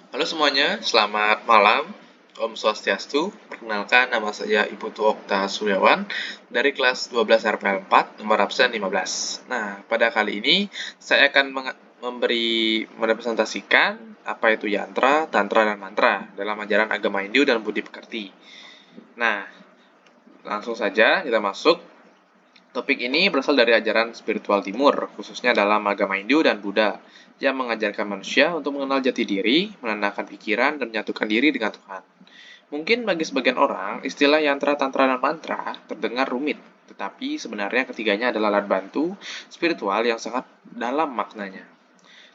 Halo semuanya, selamat malam. Om Swastiastu. Perkenalkan, nama saya Ibu Tu Okta Suryawan dari kelas 12 RPL 4, nomor absen 15. Nah, pada kali ini saya akan merepresentasikan apa itu yantra, tantra, dan mantra dalam ajaran agama Hindu dan Budi Pekerti. Nah, langsung saja kita masuk. Topik ini berasal dari ajaran spiritual timur, khususnya dalam agama Hindu dan Buddha, yang mengajarkan manusia untuk mengenal jati diri, menenangkan pikiran, dan menyatukan diri dengan Tuhan. Mungkin bagi sebagian orang, istilah yantra, tantra, dan mantra terdengar rumit, tetapi sebenarnya ketiganya adalah alat bantu spiritual yang sangat dalam maknanya.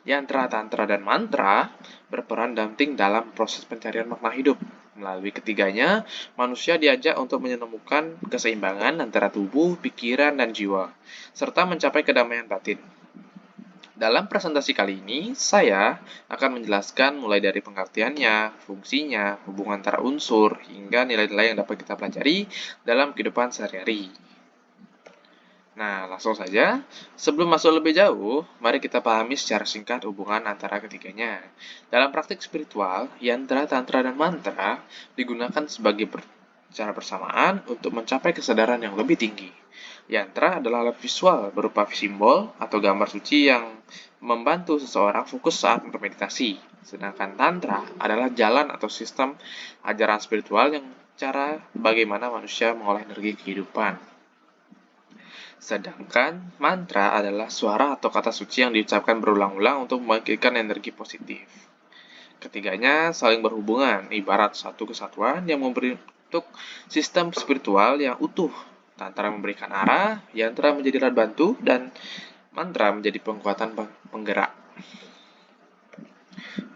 Yantra, tantra, dan mantra berperan penting dalam proses pencarian makna hidup. Melalui ketiganya, manusia diajak untuk menemukan keseimbangan antara tubuh, pikiran, dan jiwa, serta mencapai kedamaian batin. Dalam presentasi kali ini, saya akan menjelaskan mulai dari pengertiannya, fungsinya, hubungan antara unsur, hingga nilai-nilai yang dapat kita pelajari dalam kehidupan sehari-hari. Nah, langsung saja. Sebelum masuk lebih jauh, mari kita pahami secara singkat hubungan antara ketiganya. Dalam praktik spiritual, yantra, tantra, dan mantra digunakan sebagai cara bersamaan untuk mencapai kesadaran yang lebih tinggi. Yantra adalah alat visual berupa simbol atau gambar suci yang membantu seseorang fokus saat bermeditasi. Sedangkan tantra adalah jalan atau sistem ajaran spiritual yang cara bagaimana manusia mengolah energi kehidupan. Sedangkan mantra adalah suara atau kata suci yang diucapkan berulang-ulang untuk membangkitkan energi positif. Ketiganya saling berhubungan, ibarat satu kesatuan yang membentuk sistem spiritual yang utuh. Tantra memberikan arah, yantra menjadi alat bantu, dan mantra menjadi penguatan penggerak.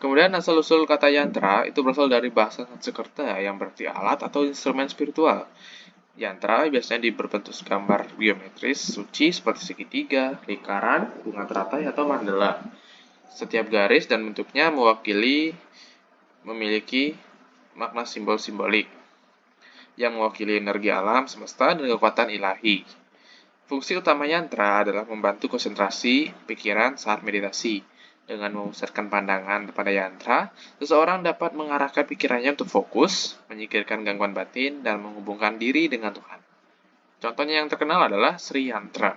Kemudian asal-usul kata yantra itu berasal dari bahasa Sanskerta yang berarti alat atau instrumen spiritual. Yantra biasanya berbentuk gambar geometris suci seperti segitiga, lingkaran, bunga teratai, atau mandala. Setiap garis dan bentuknya memiliki makna simbol-simbolik yang mewakili energi alam semesta dan kekuatan ilahi. Fungsi utama yantra adalah membantu konsentrasi pikiran saat meditasi. Dengan memusatkan pandangan pada yantra, seseorang dapat mengarahkan pikirannya untuk fokus, menyingkirkan gangguan batin, dan menghubungkan diri dengan Tuhan. Contohnya yang terkenal adalah Sri Yantra,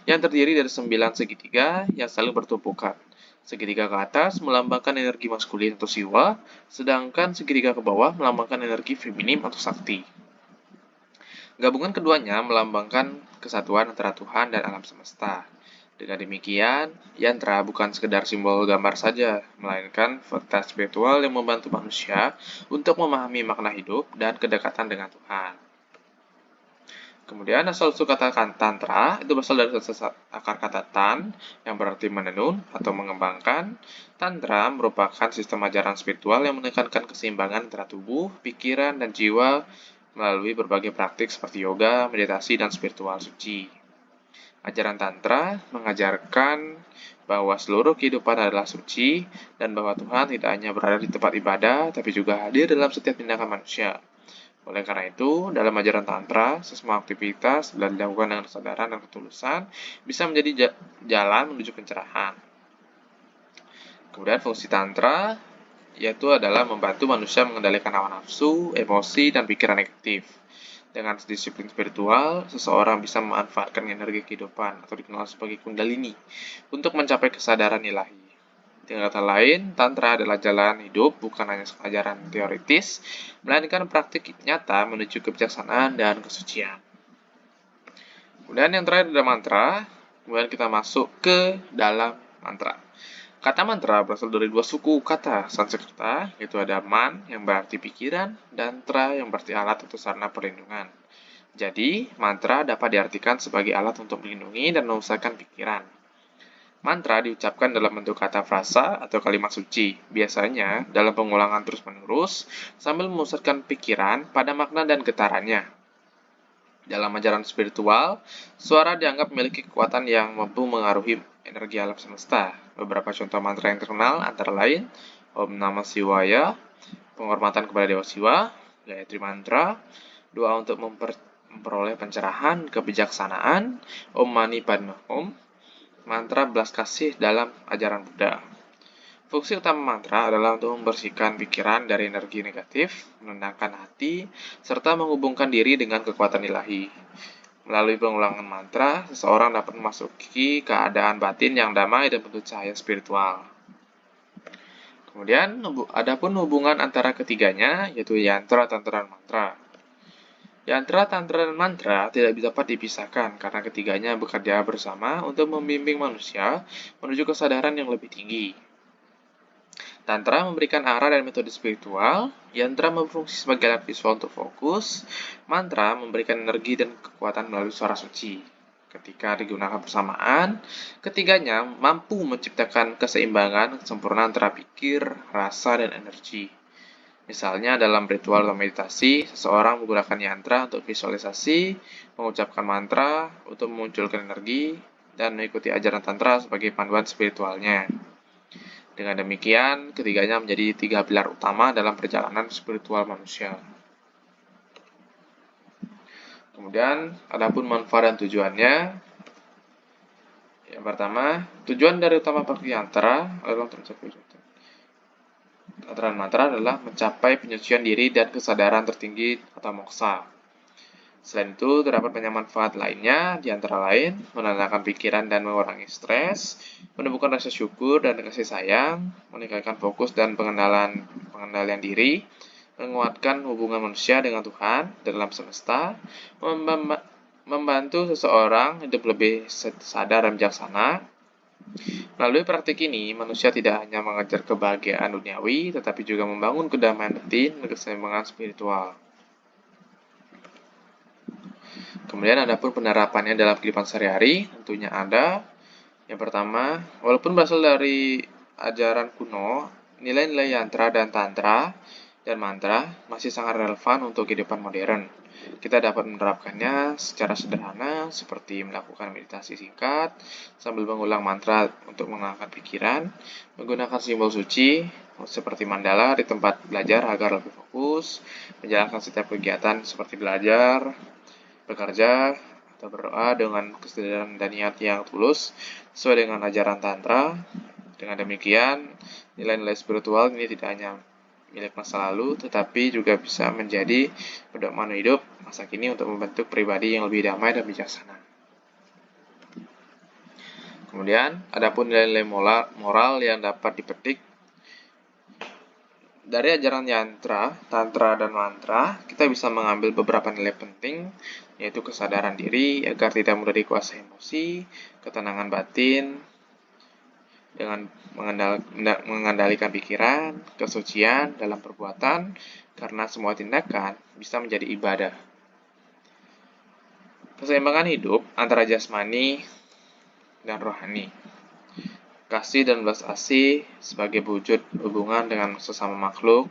yang terdiri dari 9 segitiga yang saling bertumpukan. Segitiga ke atas melambangkan energi maskulin atau siwa, sedangkan segitiga ke bawah melambangkan energi feminim atau sakti. Gabungan keduanya melambangkan kesatuan antara Tuhan dan alam semesta. Dengan demikian, yantra bukan sekedar simbol gambar saja, melainkan fakta spiritual yang membantu manusia untuk memahami makna hidup dan kedekatan dengan Tuhan. Kemudian asal-usul kata tantra itu berasal dari akar kata tan yang berarti menenun atau mengembangkan. Tantra merupakan sistem ajaran spiritual yang menekankan keseimbangan antara tubuh, pikiran, dan jiwa melalui berbagai praktik seperti yoga, meditasi, dan spiritual suci. Ajaran Tantra mengajarkan bahwa seluruh kehidupan adalah suci dan bahwa Tuhan tidak hanya berada di tempat ibadah, tapi juga hadir dalam setiap tindakan manusia. Oleh karena itu, dalam ajaran Tantra, semua aktivitas bila dilakukan dengan kesadaran dan ketulusan bisa menjadi jalan menuju pencerahan. Kemudian fungsi Tantra yaitu adalah membantu manusia mengendalikan hawa nafsu, emosi, dan pikiran negatif. Dengan disiplin spiritual, seseorang bisa memanfaatkan energi kehidupan atau dikenal sebagai kundalini untuk mencapai kesadaran ilahi. Dengan kata lain, Tantra adalah jalan hidup bukan hanya ajaran teoritis, melainkan praktik nyata menuju kebijaksanaan dan kesucian. Kemudian yang terakhir adalah mantra. Kemudian kita masuk ke dalam mantra. Kata mantra berasal dari dua suku kata Sanskerta, yaitu ada man yang berarti pikiran dan tra yang berarti alat atau sarana perlindungan. Jadi, mantra dapat diartikan sebagai alat untuk melindungi dan memusatkan pikiran. Mantra diucapkan dalam bentuk kata frasa atau kalimat suci, biasanya dalam pengulangan terus-menerus sambil memusatkan pikiran pada makna dan getarannya. Dalam ajaran spiritual, suara dianggap memiliki kekuatan yang mampu mengaruhi energi alam semesta. Beberapa contoh mantra yang terkenal antara lain Om Namah Shivaya, penghormatan kepada Dewa Siwa, Gayatri Mantra, doa untuk memperoleh pencerahan, kebijaksanaan, Om Mani Padme Hum, mantra belas kasih dalam ajaran Buddha. Fungsi utama mantra adalah untuk membersihkan pikiran dari energi negatif, menenangkan hati, serta menghubungkan diri dengan kekuatan ilahi. Melalui pengulangan mantra, seseorang dapat memasuki keadaan batin yang damai dan penuh cahaya spiritual. Kemudian, adapun hubungan antara ketiganya, yaitu yantra, tantra, dan mantra. Yantra, tantra, dan mantra tidak dapat dipisahkan karena ketiganya bekerja bersama untuk membimbing manusia menuju kesadaran yang lebih tinggi. Tantra memberikan arah dan metode spiritual, yantra berfungsi sebagai alat visual untuk fokus, mantra memberikan energi dan kekuatan melalui suara suci. Ketika digunakan bersamaan, ketiganya mampu menciptakan keseimbangan sempurna antara pikir, rasa, dan energi. Misalnya dalam ritual atau meditasi, seseorang menggunakan yantra untuk visualisasi, mengucapkan mantra untuk memunculkan energi, dan mengikuti ajaran tantra sebagai panduan spiritualnya. Dengan demikian, ketiganya menjadi 3 pilar utama dalam perjalanan spiritual manusia. Kemudian, adapun manfaat dan tujuannya. Yang pertama, tujuan dari utama pakai yantra adalah tercapai. Tantra dan mantra adalah mencapai penyucian diri dan kesadaran tertinggi atau moksa. Selain itu, terdapat banyak manfaat lainnya, di antara lain menenangkan pikiran dan mengurangi stres, menumbuhkan rasa syukur dan kasih sayang, meningkatkan fokus dan pengendalian diri, menguatkan hubungan manusia dengan Tuhan dalam semesta, membantu seseorang hidup lebih sadar dan bijaksana. Melalui praktik ini, manusia tidak hanya mengejar kebahagiaan duniawi, tetapi juga membangun kedamaian batin dan keseimbangan spiritual. Kemudian ada pun penerapannya dalam kehidupan sehari-hari, tentunya ada. Yang pertama, walaupun berasal dari ajaran kuno, nilai-nilai yantra dan tantra dan mantra masih sangat relevan untuk kehidupan modern. Kita dapat menerapkannya secara sederhana seperti melakukan meditasi singkat sambil mengulang mantra untuk menenangkan pikiran, menggunakan simbol suci seperti mandala di tempat belajar agar lebih fokus, menjalankan setiap kegiatan seperti belajar, bekerja, atau berdoa dengan kesadaran dan niat yang tulus sesuai dengan ajaran tantra. Dengan demikian, nilai-nilai spiritual ini tidak hanya milik masa lalu, tetapi juga bisa menjadi pedoman hidup masa kini untuk membentuk pribadi yang lebih damai dan bijaksana. Kemudian, adapun nilai-nilai moral yang dapat dipetik dari ajaran yantra, tantra, dan mantra, kita bisa mengambil beberapa nilai penting, yaitu kesadaran diri agar tidak mudah dikuasai emosi, ketenangan batin, dengan mengendalikan pikiran, kesucian dalam perbuatan, karena semua tindakan bisa menjadi ibadah. Keseimbangan hidup antara jasmani dan rohani. Kasih dan belas asih sebagai wujud hubungan dengan sesama makhluk.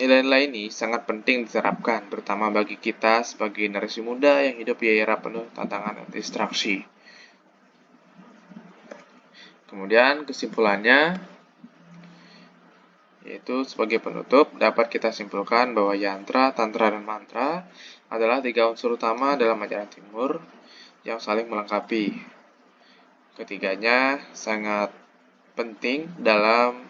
Nilai-nilai ini sangat penting diterapkan, terutama bagi kita sebagai generasi muda yang hidup di era penuh tantangan dan distraksi. Kemudian kesimpulannya, yaitu sebagai penutup, dapat kita simpulkan bahwa yantra, tantra, dan mantra adalah 3 unsur utama dalam ajaran timur yang saling melengkapi. Ketiganya sangat penting dalam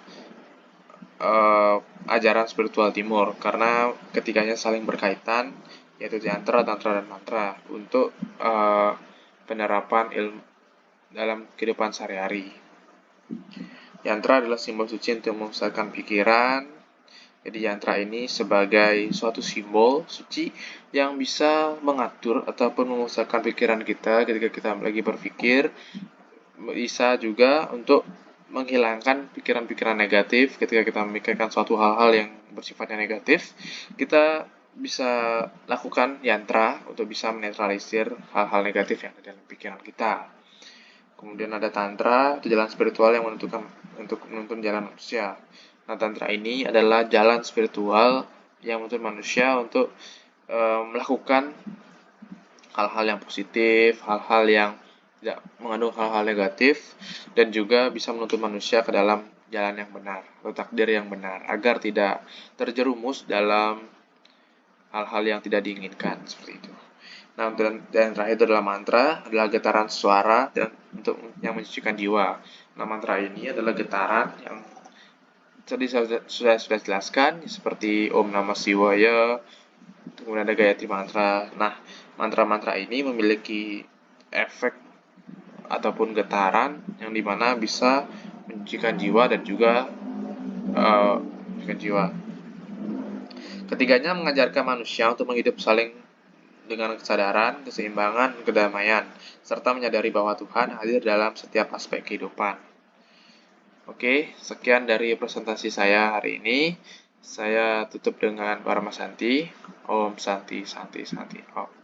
ajaran spiritual timur karena ketiganya saling berkaitan, yaitu yantra, tantra, dan mantra untuk penerapan ilmu dalam kehidupan sehari-hari. Yantra adalah simbol suci untuk memusatkan pikiran. Jadi yantra ini sebagai suatu simbol suci yang bisa mengatur ataupun memusatkan pikiran kita ketika kita lagi berpikir. Bisa juga untuk menghilangkan pikiran-pikiran negatif ketika kita memikirkan suatu hal-hal yang bersifatnya negatif. Kita bisa lakukan yantra untuk bisa menetralisir hal-hal negatif yang ada dalam pikiran kita. Kemudian ada tantra, itu jalan spiritual yang menuntun jalan manusia. Nah, tantra ini adalah jalan spiritual yang menuntun manusia untuk melakukan hal-hal yang positif, hal-hal yang tidak mengandung hal-hal negatif, dan juga bisa menuntun manusia ke dalam jalan yang benar atau takdir yang benar agar tidak terjerumus dalam hal-hal yang tidak diinginkan seperti itu. Nah, dan terakhir itu adalah mantra, adalah getaran suara dan untuk yang mensucikan jiwa. Nah, mantra ini adalah getaran yang tadi saya sudah jelaskan, seperti Om Namah Shivaya, kemudian ada Gayatri Mantra. Nah, mantra-mantra ini memiliki efek ataupun getaran yang dimana bisa mensucikan jiwa dan juga mensucikan jiwa. Ketiganya mengajarkan manusia untuk menghidup saling dengan kesadaran, keseimbangan, dan kedamaian, serta menyadari bahwa Tuhan hadir dalam setiap aspek kehidupan. Oke, sekian dari presentasi saya hari ini. Saya tutup dengan Parama Santi. Om Santi Santi Santi Om.